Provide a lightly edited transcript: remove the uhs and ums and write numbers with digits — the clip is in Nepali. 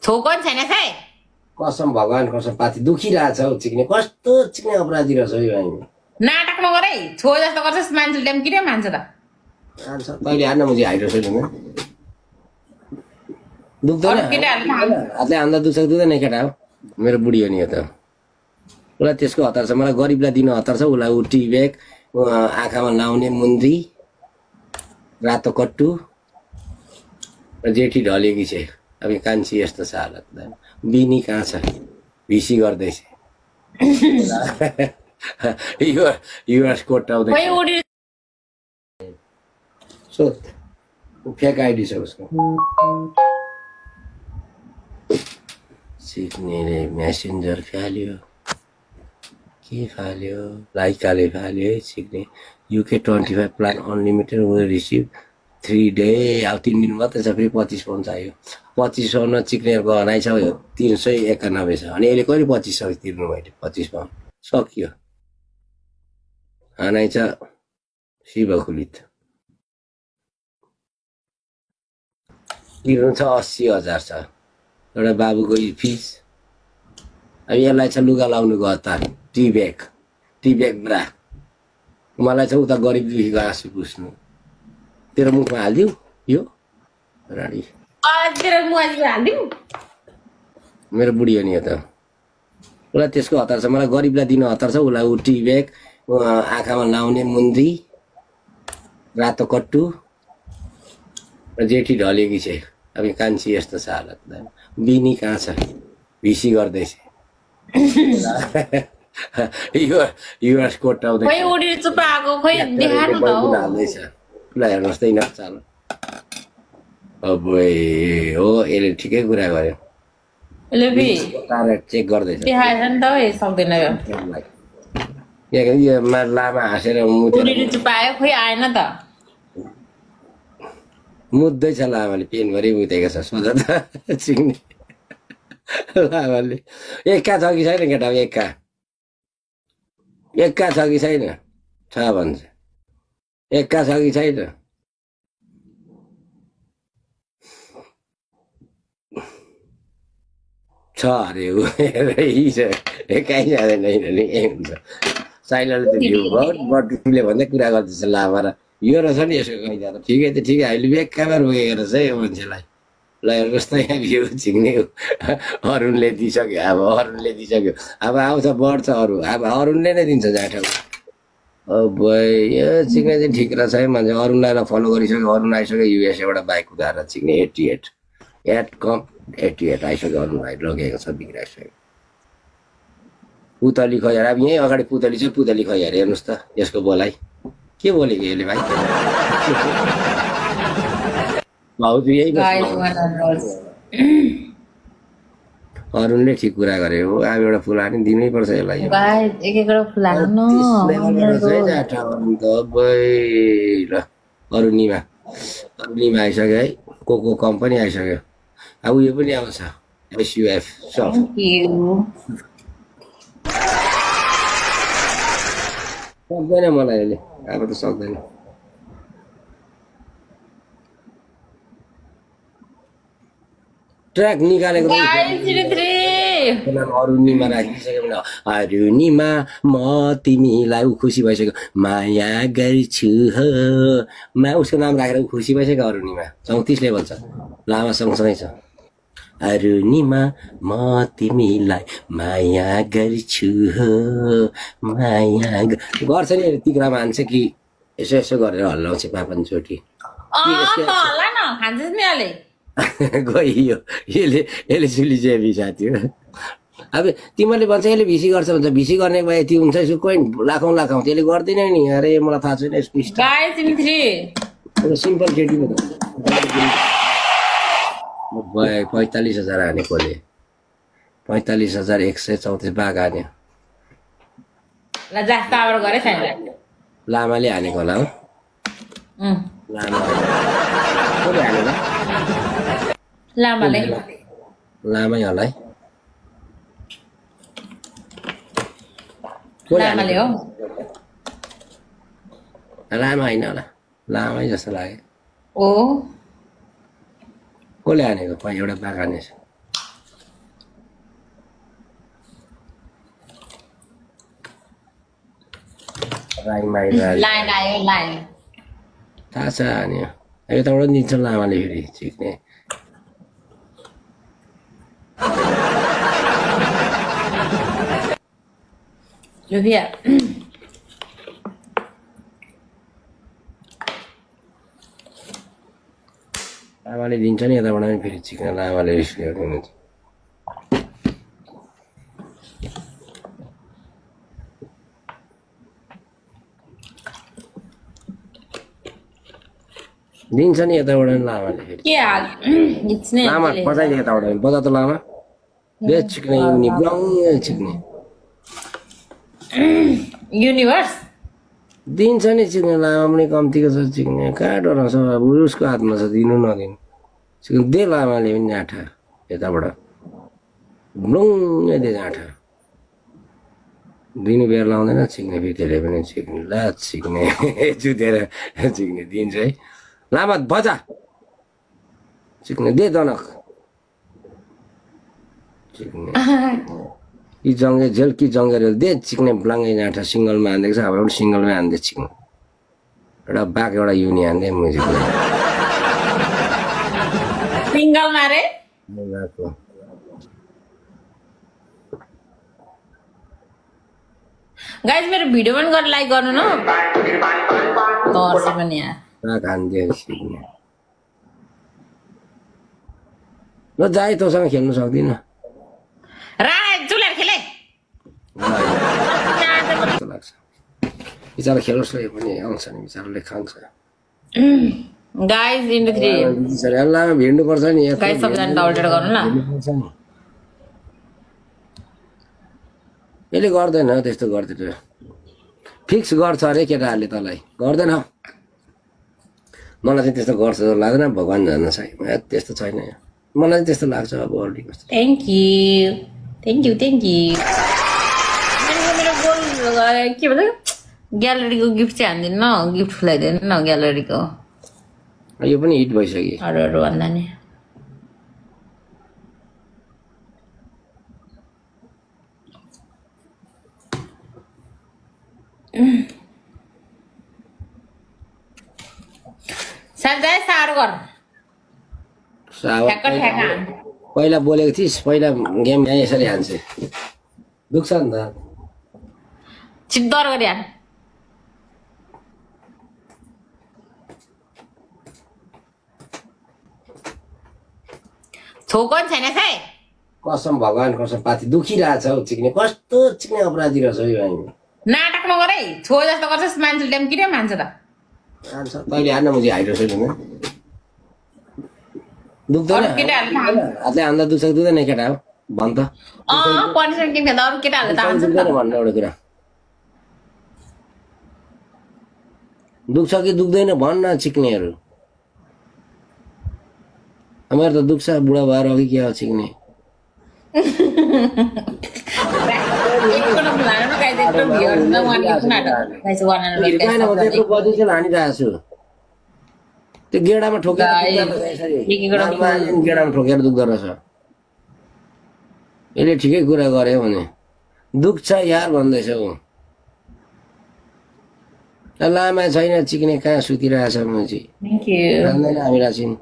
थोकन छैन खै कसम भगवान कसम पाती दुखिरहेछ हौ चिक्ने कस्तो चिक्ने अपराधी रहेछ यो हामी नाटक नगर है छो जस्तो गर्छस् मान्छेले किन मान्छ त तैँले हान्न मुझे हाइड्रोसोलमा दुख्दैन हातले हान्दा दुख्दैन केटा हो मेरो बुढी हो नि यो त उसलाई त्यसको हतार छ मलाई गरिबलाई दिन हतार छ उसलाई ऊ टी ब्याग आँखामा लाउने मुन्द्री रातो कट्टु र जेठी ढलेकी छ अब कान्छी यस्तो छ हालत बिनी कहाँ छ भिसी गर्दैछ युएस कोट आउँदै सोध फेक आइडी छ उसको सिक्नेले मेसेन्जर फाल्यो के फाल्यो लाइकाले फाल्यो है सिक्ने UK 25 plan unlimited will receive 3 day अब 3 दिन मात्रै छ फेरि 25 पाउन्ड चाहियो 2500 चिक्नेहरूको हनाइ छ 391 छ अनि अहिले कहिले 2500 तिर्नु मैले 25 पाउन्ड सकियो हनाइ छ शिवखुलित तिर्नु छ 80,000 छ एउटा बाबुको फिस अब यसलाई छ लुगा लाउनुको हतार टी ब्याग ब्रा मलाई चाहिँ उता गरिब दुखीको आँसु पुस्नु तेरो मुखमा हालिदिउ यो राडी मेरो बुढी हो नि यो त उसलाई त्यसको हतार छ मलाई गरिबलाई दिन हतार छ उसलाई ऊ टी ब्याग आँखामा लाउने मुन्द्री रातो कट्टु र जेठी ढलेकी छ अब कान्छी यस्तो छ हालत बिनी कहाँ छ भिसी गर्दैछ युएस कोट आउँदैछ हेर्नुहोस् त चाल अब हो यसले ठिकै कुरा गर्यो चेक गर्दैछ लामा हाँसेर मुद्दैछ लामाले पेनभरि मुतेको छ सोध त चिक्ने लामाले एक्का छ कि छैन केटा एक्का छ कि छैन छ भन्छ एक्का छ कि छैन छ अरे एकै जाँदैन यही हुन्छ साइलाले त भ्यू बटुले भन्दै कुरा गर्दैछ लामा र यो रहेछ नि यसो गइदा त ठिकै अहिले बेकारमा रोकेको रहेछ है यो मान्छेलाई ल हेर्नुहोस् त यहाँ भ्यू झिक्ने अरुणले दिइसक्यो अब आउँछ बढ्छ अरू अब अरुणले नै दिन्छ जाठो अब यो चिक्ने चाहिँ ठिक रहेछ है मान्छे अरुणलाई फलो गरिसक्यो अरुण आइसक्यो युएसएबाट बाइक उधाएर चिक्ने 88 आइसक्यो अरुण भाइ लगेको छ बिग्राइसक्यो पुतली खैयार अब यहीँ अगाडि पुतली छ पुतली खैयार हेर्नुहोस् त यसको बोलाइ के बोलेको यसले भाइ अरुणले ठिक कुरा गरे हो अब एउटा फुलानी दिनै पर्छ यसलाई अरुणिमा आइसक्यो है को कम्पनी आइसक्यो अब उयो पनि आउँछ SUF सक्दैन मलाई अहिले अब त सक्दैन ट्र्याक निकालेको अरुणिमा राखिसक्यो भने अरुणिमा म तिमीलाई ऊ खुसी भइसक्यो माया गर्छु उसको नाम राखेर ऊ खुसी भइसक्यो अरुणिमा 34 लेभल छ लामा सँगसँगै छ अरुणिमा म तिमीलाई माया गर्छु माया गर्छ नि तिग्रा मान्छ कि यसो गरेर हल्लाउँछ 5-5 चोटि गइयो यसले सुली चाहिँ भिसा थियो अब तिमीले भन्छ यसले भिसी गर्छ भन्छ भिसी गर्ने भए यति हुन्छ यसको कोइन लाखौँ त्यसले गर्दैन नि अरे मलाई थाहा छैन यसको सिम्पल केटी 45,000 हाने खोले 45,134 बाघ हान्यो लामाले हानेको होला हो लामै होला है लामा होइन होला लामै जस्तो लाग्यो कसले हानेको एउटा बाघ हानेछ लाइन आयो लाइन थाहा छ अनि यताबाट दिन्छ लामाले फेरि झिक्ने Jovia. लामाले दिन्छ नि यताबाट पनि फेरि झिक्ने लामाले दिन्छ दिन्छ नि यताबाट पनि लामाले फेरि लामा बजाइदियो यताबाट पनि बजा त लामा बेस छिक्ने युनि ब्लङ छिक्ने युनिभर्स दिन्छ नि चिक्ने लामा पनि कम्तीको छ चिक्ने कहाँ डराउँछ अब उसको हातमा छ दिनु नदिनु चिक्ने दे लामाले पनि आँठा यताबाट ब्लुङ दे आँठा दिनु बेर लाउँदैन चिक्ने फेरि त्यसले पनि चिक्ने ला चिक्ने जुतेर चिक्ने दिन्छ है लामा बजा चिक्ने दे दनक चिक्ने कि जङ्गे झेल कि जङ्गे रेल दे चिक्ने ब्लाङ्गे आँठा सिङ्गलमा हान्दिएको छ अब एउटा सिङ्गलमै हान्दै चिक्ने एउटा बाघ एउटा युनि हान्दै मुजिकले सिङ्गलमा रे गाइस मेरो भिडियो पनि गरेर लाइक गर्नु न तर्छ पनि यहाँ बाघ हान्दियो सिक्ने ल जाए तँसँग खेल्नु सक्दिनँ राणा चुलेर खेले लाग्छ बिचरा खेलोस् ल पनि आउँछ नि बिचराले खान्छ गाइस इन 3 लामा भिड्नु पर्छ नि गाइस सबैजना डाउनलोड गर्नु ल यसले गर्दैन त्यस्तो गर्दैन फिक्स गर्छ अरे केटाहरूले तँलाई गर्दैन मलाई चाहिँ त्यस्तो गर्छ जस्तो लाग्दैन भगवान् जान्न साई त्यस्तो छैन मलाई चाहिँ त्यस्तो लाग्छ अब अरू कस्तो थ्याङ्क यू मेरो गोल के भन्छ ग्यालरीको गिफ्ट चाहिँ हान्दिनु न गिफ्ट खुलाइदिनु न ग्यालरीको यो पनि हिट भइसक्यो अरू भन्दा नि साह्रै साह्रो गर पहिला बोलेको थिइस् पहिला गेम यहाँ यसरी हान्छ दुख्छ नि त चित्तर गरी हान छोको छैन खै कसम भगवान् कसम पाती दुखिरहेछ हौ चिक्ने कस्तो चिक्ने अपराधी रहेछ यो हामी नाटक नगर है छो जस्तो गर्छस् मान्छेले किन मान्छ त तैँले हान्न मुझे हाइड्रोस दुख्दैन हातले हान्दा दुख्छ दुख्दैन केटा हो भन् त पनिसमेन्ट गेम खेल्दा अरू केटाहरूले त हान्छ भन्नु एउटा कुरा दुख्छ कि दुख्दैन भन्न चिक्नेहरू मेरो त दुख्छ बुढा भएर अघि के हो चिक्ने हानिरहेको छु त्यो गेडामा ठोकेर गेडामा ठोकेर दुख्दो रहेछ यसले ठिकै कुरा गर्यो भने दुख्छ यार भन्दैछ ऊ लामा छैन चिक्ने कहाँ सुतिरहेछ मुजी हामीलाई छिन्